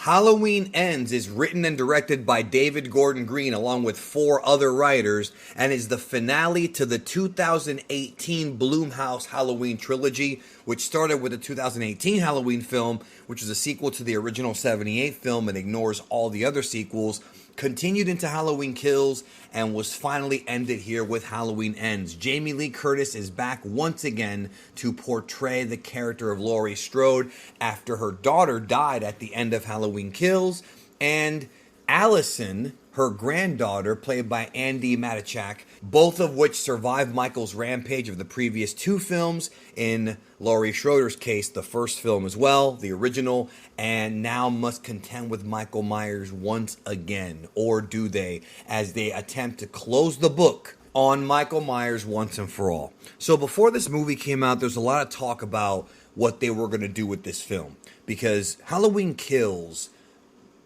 Halloween Ends is written and directed by David Gordon Green along with four other writers and is the finale to the 2018 Blumhouse Halloween trilogy, which started with the 2018 Halloween film, which is a sequel to the original 78 film and ignores all the other sequels, continued into Halloween Kills, and was finally ended here with Halloween Ends. Jamie Lee Curtis is back once again to portray the character of Laurie Strode after her daughter died at the end of Halloween Kills, and Allison, her granddaughter, played by Andy Matichak, both of which survived Michael's rampage of the previous two films. In Laurie Schroeder's case, the first film as well, the original, and now must contend with Michael Myers once again. Or do they, as they attempt to close the book on Michael Myers once and for all. So before this movie came out, there's a lot of talk about what they were going to do with this film, because Halloween Kills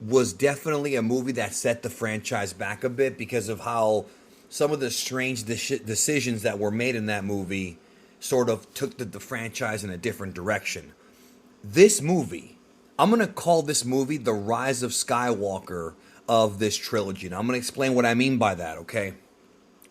was definitely a movie that set the franchise back a bit because of how some of the strange decisions that were made in that movie sort of took the franchise in a different direction. This movie, I'm going to call this movie the Rise of Skywalker of this trilogy. And I'm going to explain what I mean by that, okay?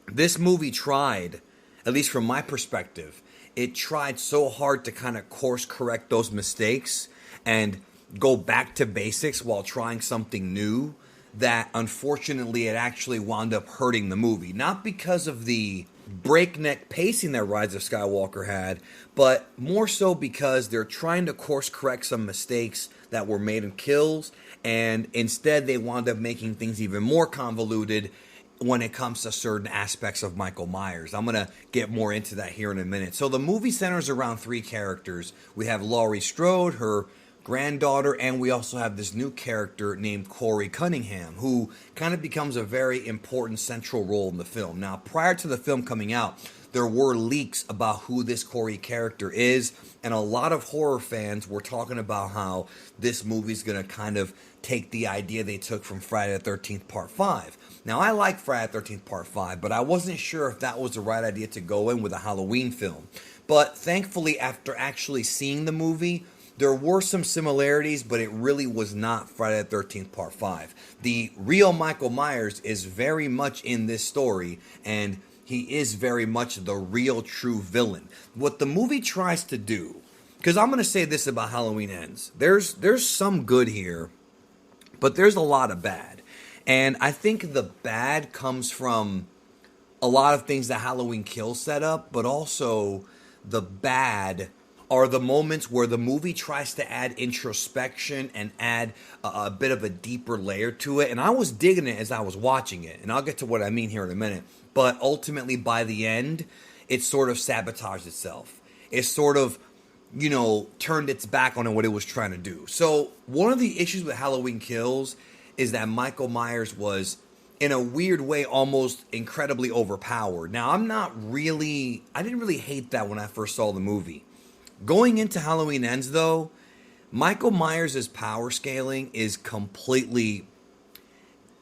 This movie tried, at least from my perspective, it tried so hard to kind of course correct those mistakes and go back to basics while trying something new that unfortunately it actually wound up hurting the movie. Not because of the breakneck pacing that Rise of Skywalker had, but more so because they're trying to course correct some mistakes that were made in Kills, and instead they wound up making things even more convoluted when it comes to certain aspects of Michael Myers. I'm going to get more into that here in a minute. So the movie centers around three characters. We have Laurie Strode, her granddaughter, and we also have this new character named Corey Cunningham, who kind of becomes a very important central role in the film. Now, prior to the film coming out, there were leaks about who this Corey character is, and a lot of horror fans were talking about how this movie's going to kind of take the idea they took from Friday the 13th Part 5. Now, I like Friday the 13th Part 5, but I wasn't sure if that was the right idea to go in with a Halloween film. But thankfully, after actually seeing the movie, there were some similarities, but it really was not Friday the 13th Part 5. The real Michael Myers is very much in this story, and he is very much the real true villain. What the movie tries to do, because I'm going to say this about Halloween Ends, there's some good here, but there's a lot of bad. And I think the bad comes from a lot of things that Halloween Kills set up, but also the bad are the moments where the movie tries to add introspection and add a bit of a deeper layer to it. And I was digging it as I was watching it, and I'll get to what I mean here in a minute. But ultimately, by the end, it sort of sabotaged itself. It sort of, turned its back on what it was trying to do. So one of the issues with Halloween Kills is that Michael Myers was, in a weird way, almost incredibly overpowered. Now, I didn't really hate that when I first saw the movie. Going into Halloween Ends, though, Michael Myers' power scaling is completely,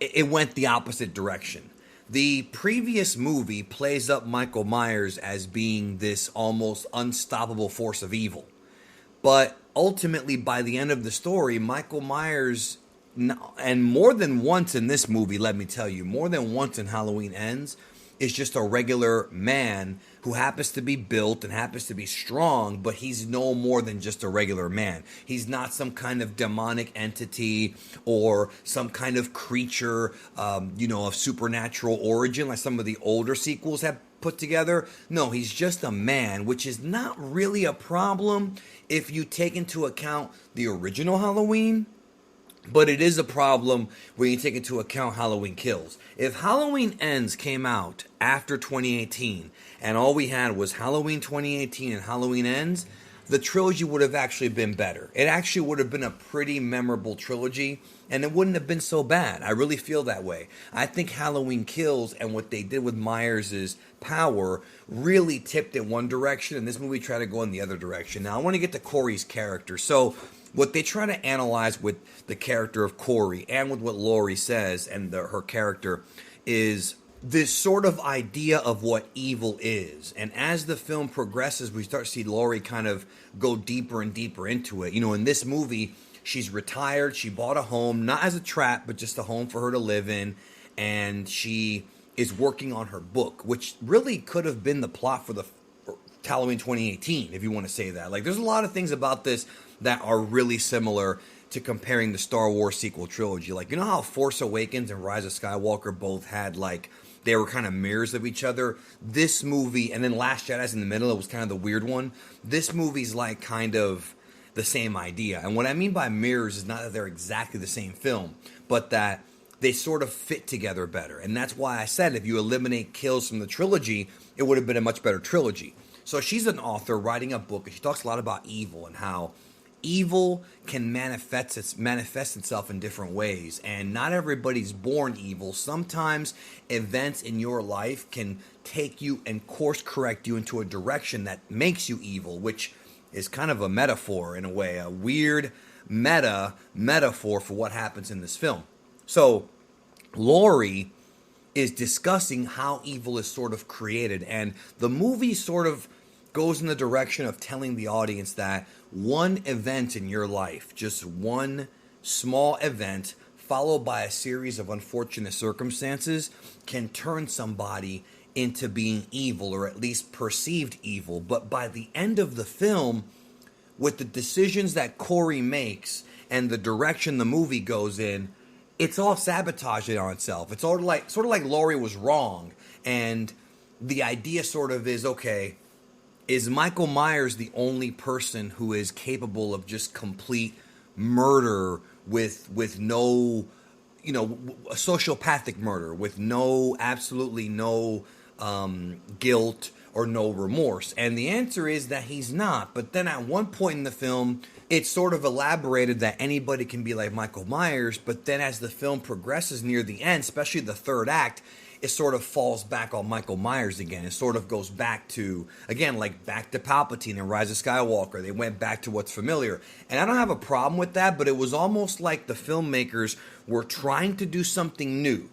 it went the opposite direction. The previous movie plays up Michael Myers as being this almost unstoppable force of evil. But ultimately, by the end of the story, Michael Myers, and more than once in this movie, let me tell you, more than once in Halloween Ends, is just a regular man who happens to be built and happens to be strong, but he's no more than just a regular man. He's not some kind of demonic entity or some kind of creature, of supernatural origin like some of the older sequels have put together. No, he's just a man, which is not really a problem if you take into account the original Halloween. But it is a problem when you take into account Halloween Kills. If Halloween Ends came out after 2018 and all we had was Halloween 2018 and Halloween Ends, the trilogy would have actually been better. It actually would have been a pretty memorable trilogy, and it wouldn't have been so bad. I really feel that way. I think Halloween Kills and what they did with Myers' power really tipped in one direction, and this movie tried to go in the other direction. Now, I want to get to Corey's character. So what they try to analyze with the character of Corey and with what Laurie says and her character is this sort of idea of what evil is. And as the film progresses, we start to see Laurie kind of go deeper and deeper into it. In this movie, She's retired. She bought a home, not as a trap, but just a home for her to live in. And she is working on her book, which really could have been the plot for the Halloween 2018, if you want to say that. Like, there's a lot of things about this that are really similar to comparing the Star Wars sequel trilogy. Like, you know how Force Awakens and Rise of Skywalker both had, like, they were kind of mirrors of each other? This movie, and then Last Jedi's in the middle, it was kind of the weird one. This movie's, like, kind of the same idea. And what I mean by mirrors is not that they're exactly the same film, but that they sort of fit together better. And that's why I said if you eliminate kills from the trilogy, it would have been a much better trilogy. So she's an author writing a book, and she talks a lot about evil and how evil can manifest itself in different ways. And not everybody's born evil. Sometimes events in your life can take you and course correct you into a direction that makes you evil, which is kind of a metaphor in a way, a weird metaphor for what happens in this film. So Laurie is discussing how evil is sort of created, and the movie sort of goes in the direction of telling the audience that one event in your life, just one small event followed by a series of unfortunate circumstances, can turn somebody into being evil, or at least perceived evil. But by the end of the film, with the decisions that Corey makes and the direction the movie goes in, it's all sabotaging on itself. It's sort of like Laurie was wrong, and the idea sort of is, okay, is Michael Myers the only person who is capable of just complete murder with no, you know, a sociopathic murder with absolutely no guilt or no remorse? And the answer is that he's not. But then at one point in the film, it's sort of elaborated that anybody can be like Michael Myers. But then as the film progresses near the end, especially the third act, it sort of falls back on Michael Myers again. It sort of goes back to, again, like back to Palpatine and Rise of Skywalker. They went back to what's familiar. And I don't have a problem with that, but it was almost like the filmmakers were trying to do something new,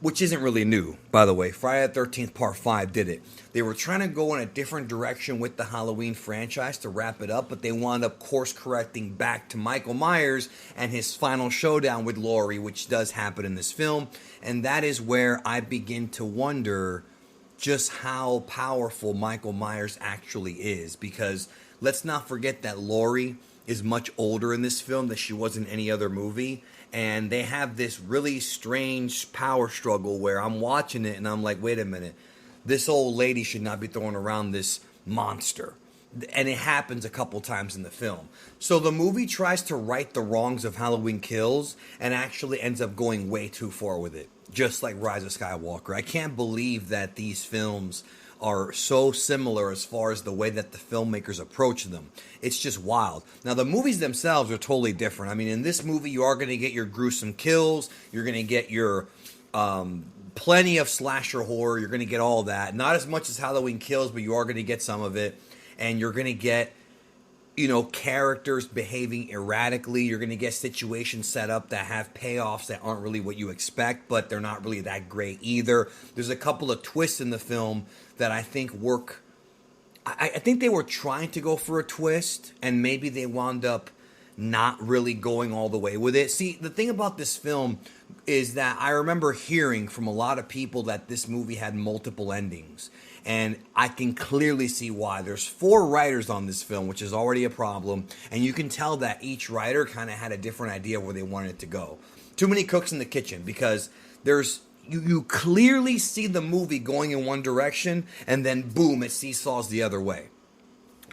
which isn't really new, by the way. Friday the 13th Part 5 did it. They were trying to go in a different direction with the Halloween franchise to wrap it up, but they wound up course-correcting back to Michael Myers and his final showdown with Laurie, which does happen in this film. And that is where I begin to wonder just how powerful Michael Myers actually is. Because let's not forget that Laurie is much older in this film than she was in any other movie. And they have this really strange power struggle where I'm watching it and I'm like, wait a minute, this old lady should not be throwing around this monster. And it happens a couple times in the film. So the movie tries to right the wrongs of Halloween Kills and actually ends up going way too far with it. Just like Rise of Skywalker. I can't believe that these films are so similar as far as the way that the filmmakers approach them. It's just wild. Now, the movies themselves are totally different. I mean, in this movie, you are going to get your gruesome kills. You're going to get your plenty of slasher horror. You're going to get all that. Not as much as Halloween Kills, but you are going to get some of it. And you're going to get, you know, characters behaving erratically. You're going to get situations set up that have payoffs that aren't really what you expect, but they're not really that great either. There's a couple of twists in the film that I think work. I think they were trying to go for a twist, and maybe they wound up not really going all the way with it. See, the thing about this film is that I remember hearing from a lot of people that this movie had multiple endings. And I can clearly see why. There's 4 writers on this film, which is already a problem. And you can tell that each writer kind of had a different idea of where they wanted it to go. Too many cooks in the kitchen, because there's you clearly see the movie going in one direction, and then boom, it seesaws the other way.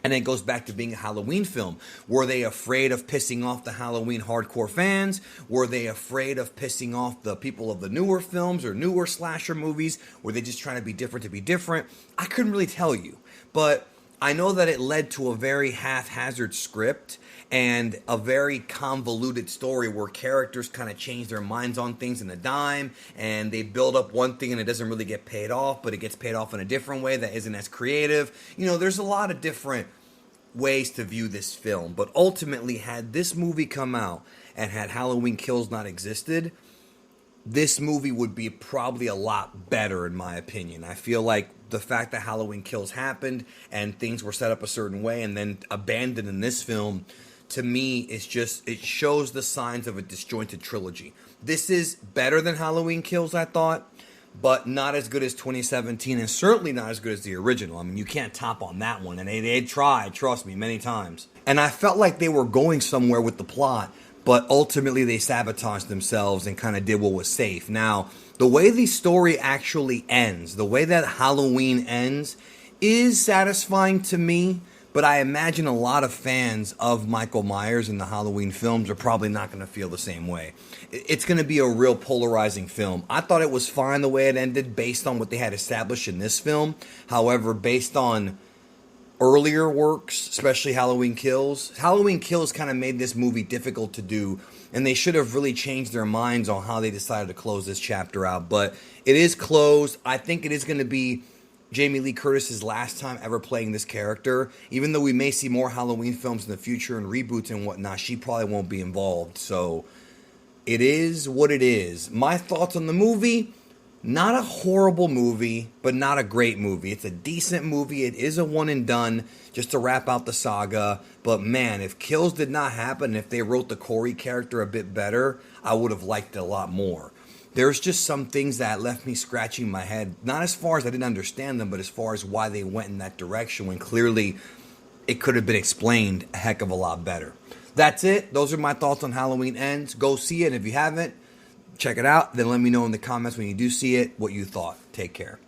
And it goes back to being a Halloween film. Were they afraid of pissing off the Halloween hardcore fans? Were they afraid of pissing off the people of the newer films or newer slasher movies? Were they just trying to be different to be different? I couldn't really tell you. But I know that it led to a very haphazard script and a very convoluted story where characters kind of change their minds on things in a dime, and they build up one thing and it doesn't really get paid off, but it gets paid off in a different way that isn't as creative. You know, there's a lot of different ways to view this film, but ultimately, had this movie come out and had Halloween Kills not existed, this movie would be probably a lot better, in my opinion. I feel like the fact that Halloween Kills happened and things were set up a certain way and then abandoned in this film to me, it shows the signs of a disjointed trilogy. This is better than Halloween Kills, I thought, but not as good as 2017, and certainly not as good as the original. I mean, you can't top on that one, and they tried, trust me, many times. And I felt like they were going somewhere with the plot, but ultimately they sabotaged themselves and kind of did what was safe. Now, the way the story actually ends, the way that Halloween ends, is satisfying to me, but I imagine a lot of fans of Michael Myers and the Halloween films are probably not going to feel the same way. It's going to be a real polarizing film. I thought it was fine the way it ended based on what they had established in this film. However, based on earlier works, especially Halloween Kills kind of made this movie difficult to do, and they should have really changed their minds on how they decided to close this chapter out. But it is closed. I think it is going to be Jamie Lee Curtis's last time ever playing this character. Even though we may see more Halloween films in the future and reboots and whatnot, she probably won't be involved. So it is what it is. My thoughts on the movie: not a horrible movie, but not a great movie. It's a decent movie. It is a one and done just to wrap out the saga. But man, if Kills did not happen, if they wrote the Corey character a bit better, I would have liked it a lot more. There's just some things that left me scratching my head. Not as far as I didn't understand them, but as far as why they went in that direction when clearly it could have been explained a heck of a lot better. That's it. Those are my thoughts on Halloween Ends. Go see it. If you haven't, check it out. Then let me know in the comments when you do see it what you thought. Take care.